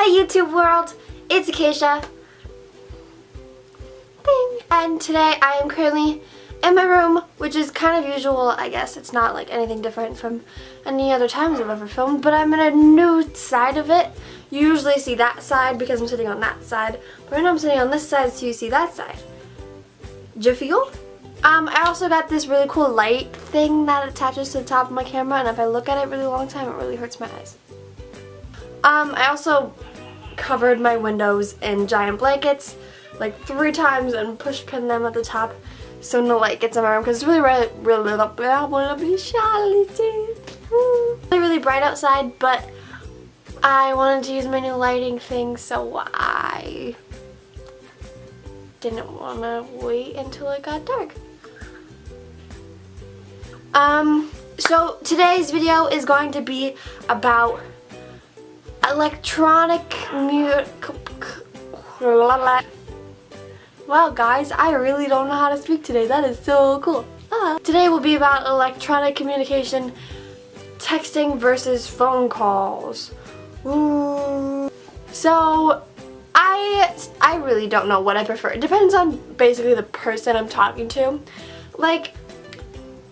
Hi YouTube world, it's Acacia. Bing. And today I am currently in my room, which is kind of usual, I guess. It's not like anything different from any other times I've ever filmed, but I'm in a new side of it. You usually see that side because I'm sitting on that side, but right now I'm sitting on this side so you see that side. Do you feel? I also got this really cool light thing that attaches to the top of my camera, and if I look at it really long time, it really hurts my eyes. I also covered my windows in giant blankets like 3 times and push pinned them at the top so no light gets in my room because it's really bright outside, but I wanted to use my new lighting thing, so I didn't want to wait until it got dark. So today's video is going to be about electronic music. Wow guys, I really don't know how to speak today. That is so cool. Today will be about electronic communication, texting versus phone calls. Ooh. So I really don't know what I prefer. It depends on basically the person I'm talking to. Like,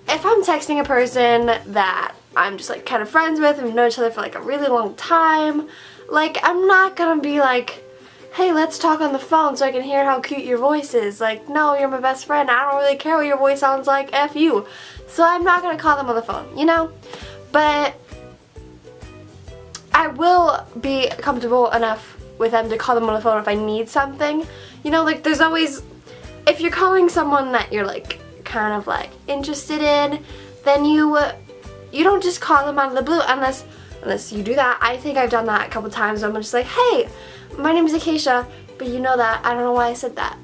if I'm texting a person that I'm just like kind of friends with and we've known each other for like a really long time, like I'm not gonna be like, hey, let's talk on the phone so I can hear how cute your voice is. Like, no, you're my best friend. I don't really care what your voice sounds like. F you. So I'm not gonna call them on the phone, you know? But I will be comfortable enough with them to call them on the phone if I need something. You know, like there's always, if you're calling someone that you're like kind of like interested in, then you don't just call them out of the blue unless you do that. I think I've done that a couple times where I'm just like, hey, my name is Acacia, but you know that. I don't know why I said that.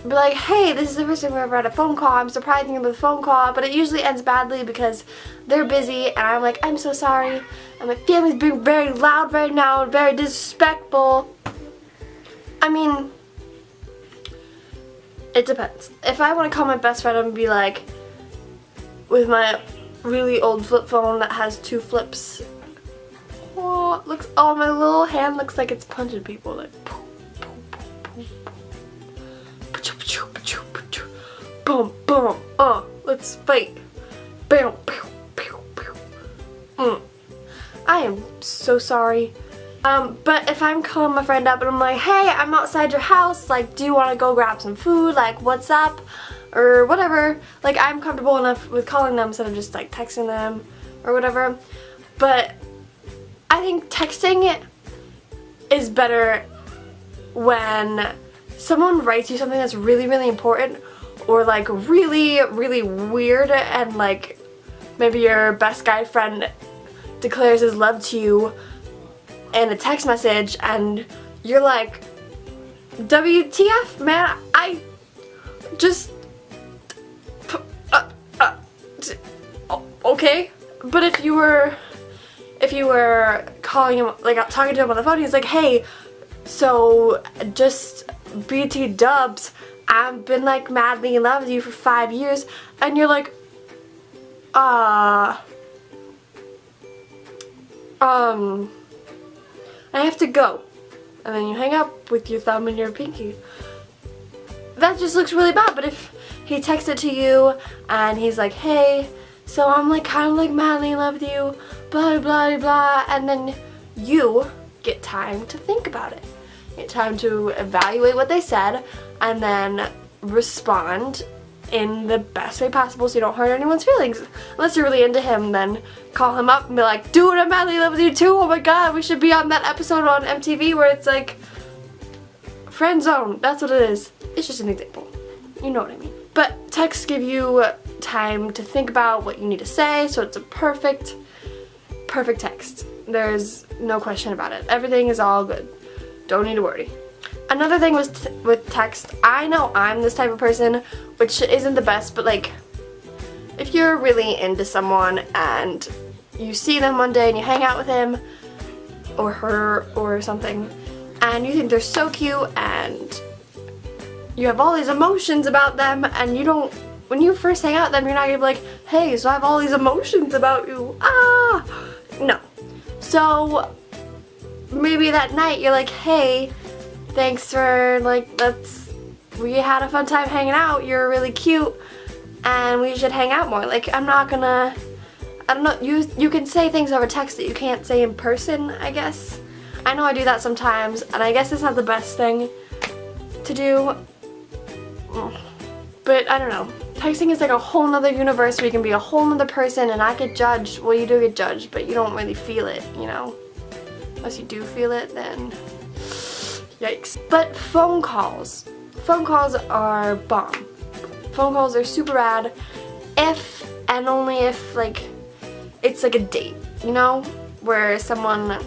Be like, hey, this is the first time we've ever had a phone call. I'm surprising you with a phone call, but it usually ends badly because they're busy and I'm like, I'm so sorry. And my family's being very loud right now and very disrespectful. I mean, it depends. If I want to call my best friend, I'm going to be like, with my really old flip phone that has 2 flips. Oh, my little hand looks like it's punching people. Like, boom, boom, let's fight. Bam, pew, pew, pew. I am so sorry. But if I'm calling my friend up and I'm like, hey, I'm outside your house, like, do you want to go grab some food? Like, what's up? Or whatever. Like, I'm comfortable enough with calling them instead of just, like, texting them or whatever. But I think texting is better when someone writes you something that's really, really important or, like, really, really weird and, like, maybe your best guy friend declares his love to you in a text message and you're like, WTF, man, I just okay. But if you were calling him, like talking to him on the phone, he's like, hey, so just BT dubs, I've been like madly in love with you for 5 years, and you're like, I have to go. And then you hang up with your thumb and your pinky. That just looks really bad. But if he texted to you and he's like, hey, so I'm like kind of like madly in love with you, blah blah blah, and then you get time to think about it. You get time to evaluate what they said and then respond in the best way possible so you don't hurt anyone's feelings. Unless you're really into him, then call him up and be like, dude, I'm madly in love with you too, oh my god, we should be on that episode on MTV where it's like friend zone. That's what it is. It's just an example. You know what I mean. But texts give you time to think about what you need to say, so it's a perfect text. There's no question about it. Everything is all good. Don't need to worry. Another thing with text, I know I'm this type of person, which isn't the best, but like, if you're really into someone and you see them one day and you hang out with him or her or something, and you think they're so cute and you have all these emotions about them, and you don't, when you first hang out with them, you're not gonna be like, hey, so I have all these emotions about you, no. So maybe that night you're like, hey, thanks for, like, we had a fun time hanging out, you're really cute, and we should hang out more. Like, I'm not gonna, I don't know, you can say things over text that you can't say in person, I guess. I know I do that sometimes, and I guess it's not the best thing to do, but I don't know. Texting is like a whole nother universe where you can be a whole nother person and not get judged. Well, you do get judged, but you don't really feel it, you know? Unless you do feel it, then yikes. But phone calls are bomb. Phone calls are super rad if and only if, like, it's like a date, you know? Where someone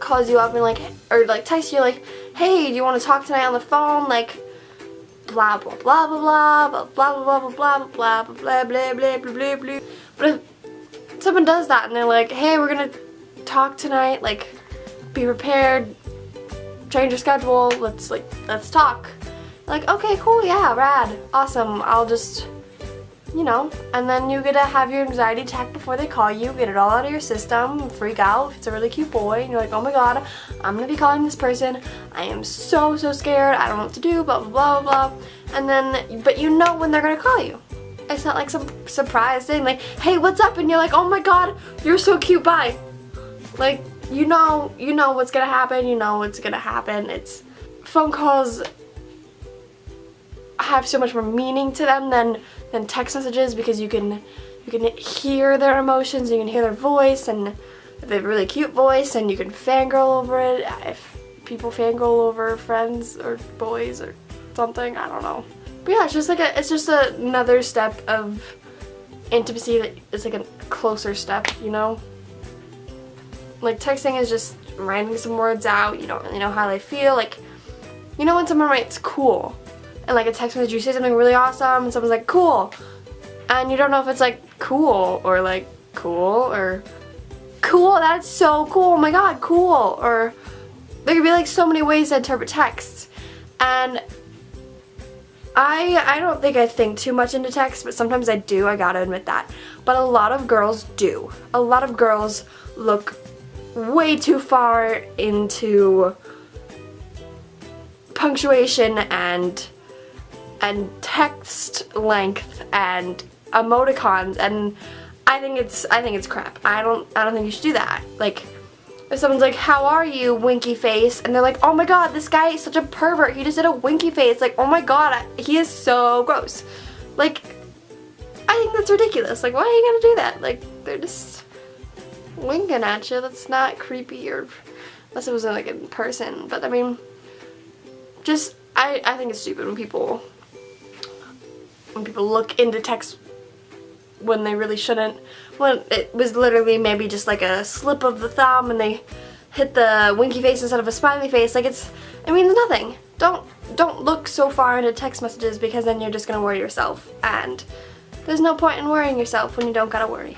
calls you up and like, or like texts you like, hey, do you want to talk tonight on the phone? Like, blah blah blah blah blah blah blah blah blah blah blah blah blah blah blah blah. But if someone does that and they're like, hey, we're gonna talk tonight, like, be prepared, change your schedule, let's talk. Like, okay, cool, yeah, rad, awesome, I'll just, you know, and then you get to have your anxiety attack before they call you, get it all out of your system, freak out if it's a really cute boy, and you're like, oh my god, I'm gonna be calling this person, I am so scared, I don't know what to do, blah blah blah blah, and then, but you know when they're gonna call you. It's not like some surprise thing, like, hey, what's up, and you're like, oh my god, you're so cute, bye. Like, you know what's gonna happen, it's, phone calls have so much more meaning to them than text messages, because you can hear their emotions, you can hear their voice, and if they have a really cute voice, and you can fangirl over it, if people fangirl over friends or boys or something, I don't know. But yeah, it's just another step of intimacy that is like a closer step, you know? Like, texting is just writing some words out, you don't really know how they feel, like, you know when someone writes cool, and like a text message, you say something really awesome, and someone's like, cool, and you don't know if it's like cool, or like cool, or cool, that's so cool, oh my god, cool, or there could be like so many ways to interpret texts, and I don't think I think too much into text, but sometimes I do, I gotta admit that, but a lot of girls do. A lot of girls look way too far into punctuation and text length and emoticons, and I think it's crap. I don't think you should do that. Like, if someone's like, how are you, winky face, and they're like, oh my god, this guy is such a pervert, he just did a winky face, like, oh my god, he is so gross. Like, I think that's ridiculous. Like, why are you gonna do that? Like, they're just winking at you. That's not creepy, or unless it was like in person, but I mean, just, I think it's stupid when people look into text when they really shouldn't, when it was literally maybe just like a slip of the thumb and they hit the winky face instead of a smiley face. Like, it means nothing. Don't look so far into text messages, because then you're just gonna worry yourself, and there's no point in worrying yourself when you don't gotta worry.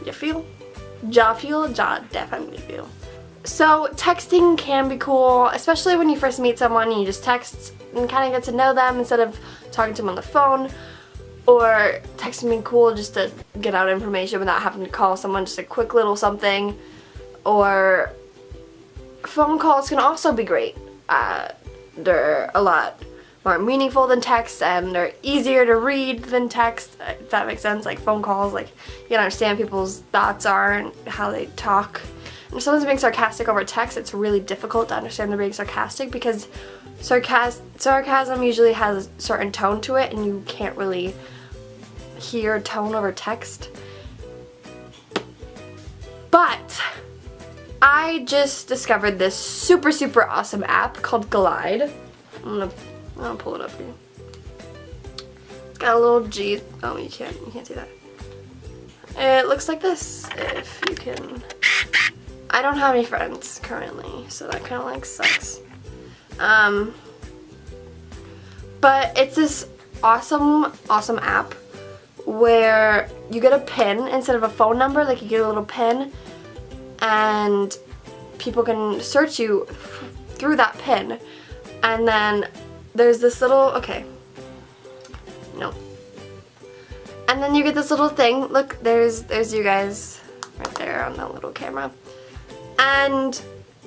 You feel? Ja feel? Ja definitely feel. So texting can be cool, especially when you first meet someone and you just text and kind of get to know them instead of talking to them on the phone, or texting being cool just to get out information without having to call someone, just a quick little something. Or phone calls can also be great. They're a lot more meaningful than text, and they're easier to read than text, if that makes sense. Like, phone calls, like, you can understand people's thoughts are and how they talk. And if someone's being sarcastic over text, it's really difficult to understand they're being sarcastic, because sarcasm usually has a certain tone to it, and you can't really hear tone over text. But I just discovered this super awesome app called Glide. I'm gonna pull it up for you. It's got a little G. Oh, you can't see that. It looks like this, if you can. I don't have any friends currently, so that kind of like sucks. But it's this awesome app where you get a pin instead of a phone number. Like, you get a little pin, and people can search you through that pin. And then there's this little, okay, no. And then you get this little thing. Look, there's you guys right there on that little camera. And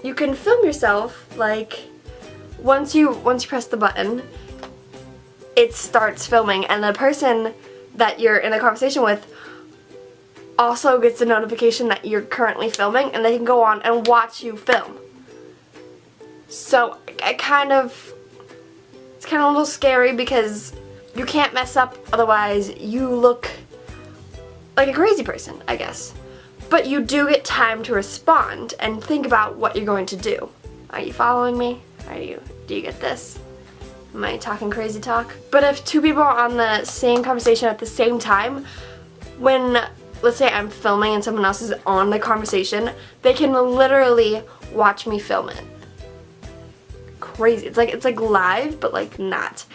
you can film yourself, like, once you press the button, it starts filming, and the person that you're in a conversation with also gets a notification that you're currently filming, and they can go on and watch you film. So it's kind of a little scary because you can't mess up, otherwise you look like a crazy person, I guess. But you do get time to respond and think about what you're going to do. Are you following me? Do you get this? Am I talking crazy talk? But if two people are on the same conversation at the same time, when, let's say I'm filming and someone else is on the conversation, they can literally watch me film it. Crazy. It's like live, but like not.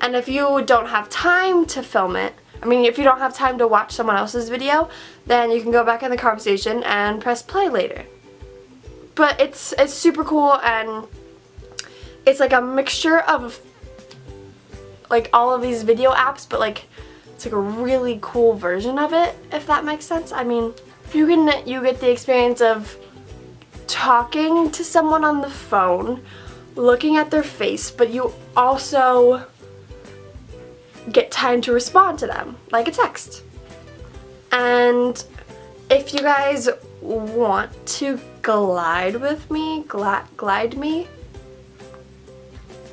And if you don't have time to film it, if you don't have time to watch someone else's video, then you can go back in the conversation and press play later. But it's super cool, and it's like a mixture of like all of these video apps, but like it's like a really cool version of it, if that makes sense. You get the experience of talking to someone on the phone, looking at their face, but you also get time to respond to them, like a text. And if you guys want to glide with me, glide me,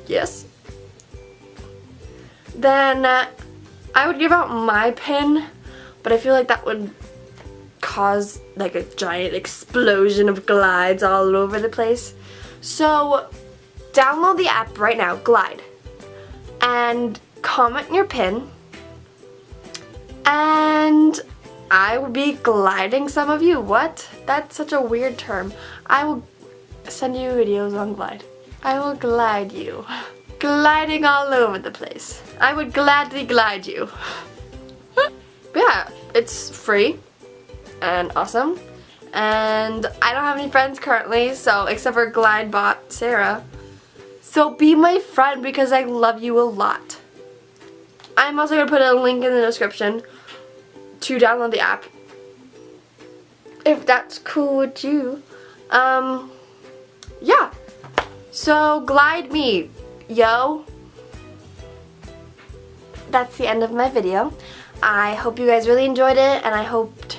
yes, then I would give out my pin, but I feel like that would cause like a giant explosion of glides all over the place. So download the app right now, Glide, and comment your pin, and I will be gliding some of you. What? That's such a weird term. I will send you videos on Glide. I will glide you. Gliding all over the place. I would gladly glide you. But yeah, it's free and awesome. And I don't have any friends currently, so except for GlideBot Sarah. So be my friend because I love you a lot. I'm also going to put a link in the description to download the app, if that's cool with you. Yeah. So glide me, yo. That's the end of my video. I hope you guys really enjoyed it, and I hope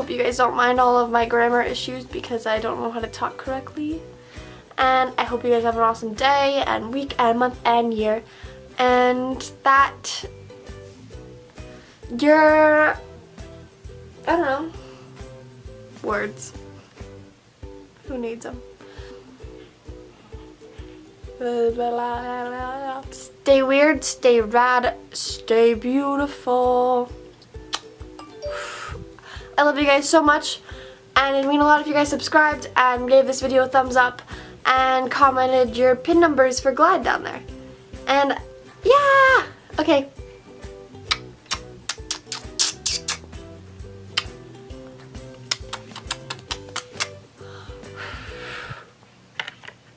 you guys don't mind all of my grammar issues because I don't know how to talk correctly. And I hope you guys have an awesome day and week and month and year, and that you're, I don't know, words. Who needs them? Stay weird, stay rad, stay beautiful. I love you guys so much, and it'd mean a lot if you guys subscribed and gave this video a thumbs up and commented your pin numbers for Glide down there. And yeah! Okay,